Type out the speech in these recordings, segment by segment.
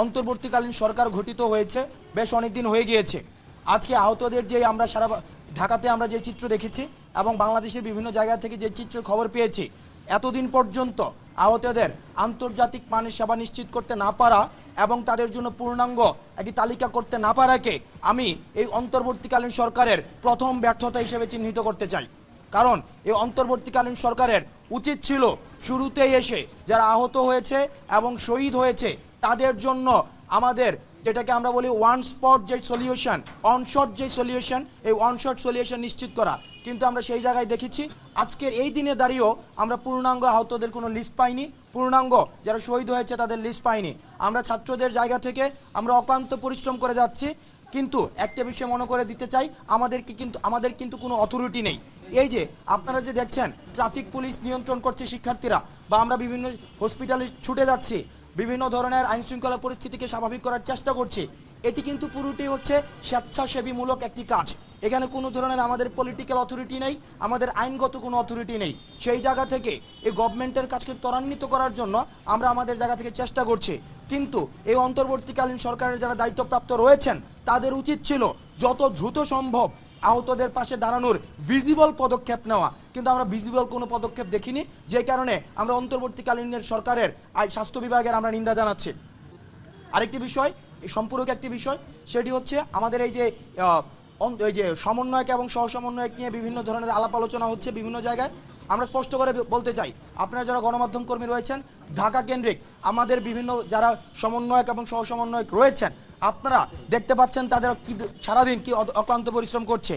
অন্তর্বর্তীকালীন সরকার গঠিত হয়েছে বেশ অনেকদিন হয়ে গিয়েছে। আজকে আহতদের যে আমরা সারা ঢাকাতে আমরা যে চিত্র দেখেছি এবং বাংলাদেশের বিভিন্ন জায়গা থেকে যে চিত্রের খবর পেয়েছি, এতদিন পর্যন্ত আহতদের আন্তর্জাতিক মানের সেবা নিশ্চিত করতে না পারা এবং তাদের জন্য পূর্ণাঙ্গ একটি তালিকা করতে না পারাকে আমি এই অন্তর্বর্তীকালীন সরকারের প্রথম ব্যর্থতা হিসেবে চিহ্নিত করতে চাই। কারণ এই অন্তর্বর্তীকালীন সরকারের উচিত ছিল শুরুতেই এসে যারা আহত হয়েছে এবং শহীদ হয়েছে তাদের জন্য আমাদের যেটাকে আমরা বলি ওয়ান স্পট যে সলিউশন, অনশট যে সলিউশন, এই ওয়ানশট সলিউশন নিশ্চিত করা। কিন্তু আমরা সেই জায়গায় দেখেছি আজকের এই দিনে দাঁড়িয়েও আমরা পূর্ণাঙ্গ আহতদের কোনো লিস্ট পাইনি, পূর্ণাঙ্গ যারা শহীদ হয়েছে তাদের লিস্ট পাইনি। আমরা ছাত্রদের জায়গা থেকে আমরা অক্লান্ত পরিশ্রম করে যাচ্ছি, কিন্তু একটা বিষয় মনে করে দিতে চাই, আমাদের কিন্তু কোনো অথরিটি নেই। এই যে আপনারা যে দেখছেন ট্রাফিক পুলিশ নিয়ন্ত্রণ করছে শিক্ষার্থীরা, বা আমরা বিভিন্ন হসপিটালে ছুটে যাচ্ছি, বিভিন্ন ধরনের আইন শৃঙ্খলা পরিস্থিতিকে স্বাভাবিক করার চেষ্টা করছি, এটি কিন্তু পুরোটি হচ্ছে স্বেচ্ছাসেবীমূলক একটি কাজ। এখানে কোনো ধরনের আমাদের পলিটিক্যাল অথরিটি নেই, আমাদের আইনগত কোনো অথরিটি নেই। সেই জায়গা থেকে এই গভর্নমেন্টের কাজকে ত্বরান্বিত করার জন্য আমরা আমাদের জায়গা থেকে চেষ্টা করছি। কিন্তু এই অন্তর্বর্তীকালীন সরকারের যারা দায়িত্বপ্রাপ্ত রয়েছেন তাদের উচিত ছিল যত দ্রুত সম্ভব আহতদের পাশে দাঁড়ানোর ভিজিবল পদক্ষেপ নেওয়া, কিন্তু আমরা ভিজিবল কোনো পদক্ষেপ দেখিনি, যে কারণে আমরা অন্তর্বর্তীকালীন সরকারের স্বাস্থ্য বিভাগের আমরা নিন্দা জানাচ্ছি। আরেকটি বিষয়, সম্পূরক একটি বিষয়, সেটি হচ্ছে আমাদের এই যে সমন্বয়ক এবং সহসমন্বয়ক নিয়ে বিভিন্ন ধরনের আলাপ আলোচনা হচ্ছে বিভিন্ন জায়গায়। আমরা স্পষ্ট করে বলতে চাই, আপনারা যারা গণমাধ্যম কর্মী রয়েছেন ঢাকা কেন্দ্রিক আমাদের বিভিন্ন যারা সমন্বয়ক এবং সহসমন্বয়ক রয়েছেন, আপনারা দেখতে পাচ্ছেন তাদের কি সারাদিন কি অক্লান্ত পরিশ্রম করছে।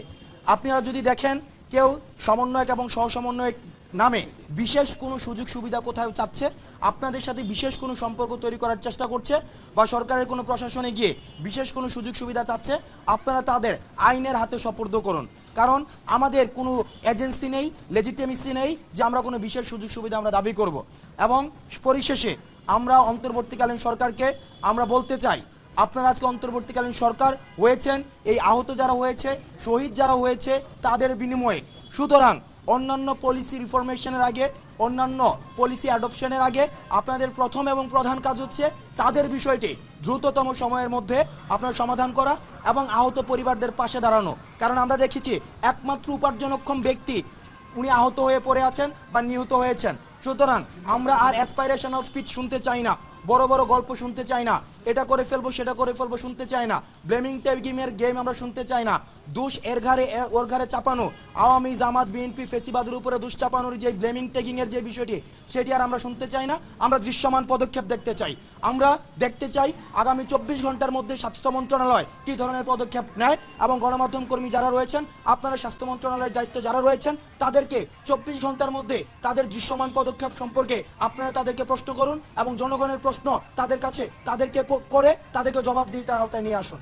আপনারা যদি দেখেন কেউ সমন্বয়ক এবং সহসমন্বয়ক নামে বিশেষ কোনো সুযোগ সুবিধা কোথাও চাচ্ছে, আপনাদের সাথে বিশেষ কোনো সম্পর্ক তৈরি করার চেষ্টা করছে, বা সরকারের কোনো প্রশাসনে গিয়ে বিশেষ কোনো সুযোগ সুবিধা চাচ্ছে, আপনারা তাদের আইনের হাতে সোপর্দ করুন। কারণ আমাদের কোনো এজেন্সি নেই, লেজিটিমেসি নেই যে আমরা কোনো বিশেষ সুযোগ সুবিধা আমরা দাবি করব। এবং পরিশেষে আমরা অন্তর্বর্তীকালীন সরকারকে আমরা বলতে চাই, আপনারা আজকে অন্তর্বর্তীকালীন সরকার হয়েছেন এই আহত যারা হয়েছে, শহীদ যারা হয়েছে তাদের বিনিময়ে। সুতরাং অন্যান্য পলিসি রিফরমেশনের আগে, অন্যান্য পলিসি অ্যাডপশনের আগে আপনাদের প্রথম এবং প্রধান কাজ হচ্ছে তাদের বিষয়টি দ্রুততম সময়ের মধ্যে আপনার সমাধান করা এবং আহত পরিবারদের পাশে দাঁড়ানো। কারণ আমরা দেখেছি একমাত্র উপার্জনক্ষম ব্যক্তি উনি আহত হয়ে পড়ে আছেন বা নিহত হয়েছেন। সুতরাং আমরা আর অ্যাসপাইরেশনাল স্পিচ শুনতে চাই না, বড় বড় গল্প শুনতে চাই না, এটা করে ফেলবো সেটা করে ফেলবো শুনতে চাই না, ব্লেমিং টেগিমের গেম আমরা শুনতে চাই না, দোষ এর ঘাড়ে ওর ঘাড়ে চাপানো, আওয়ামী জামাত বিএনপি ফেসিবাদের উপরে দোষ চাপানোর যে ব্লেমিং টেগিংয়ের যে বিষয়টি, সেটি আর আমরা শুনতে চাই না। আমরা দৃশ্যমান পদক্ষেপ দেখতে চাই। আমরা দেখতে চাই আগামী 24 ঘন্টার মধ্যে স্বাস্থ্য মন্ত্রণালয় কী ধরনের পদক্ষেপ নেয়, এবং গণমাধ্যম কর্মী যারা রয়েছেন, আপনারা স্বাস্থ্য মন্ত্রণালয়ের দায়িত্ব যারা রয়েছেন, তাদেরকে 24 ঘন্টার মধ্যে তাদের দৃশ্যমান পদক্ষেপ সম্পর্কে আপনারা তাদেরকে প্রশ্ন করুন, এবং জনগণের প্রশ্ন তাদের কাছে তাদেরকে করে তাদেরকে জবাবদিহিতার আওতায় নিয়ে আসুন।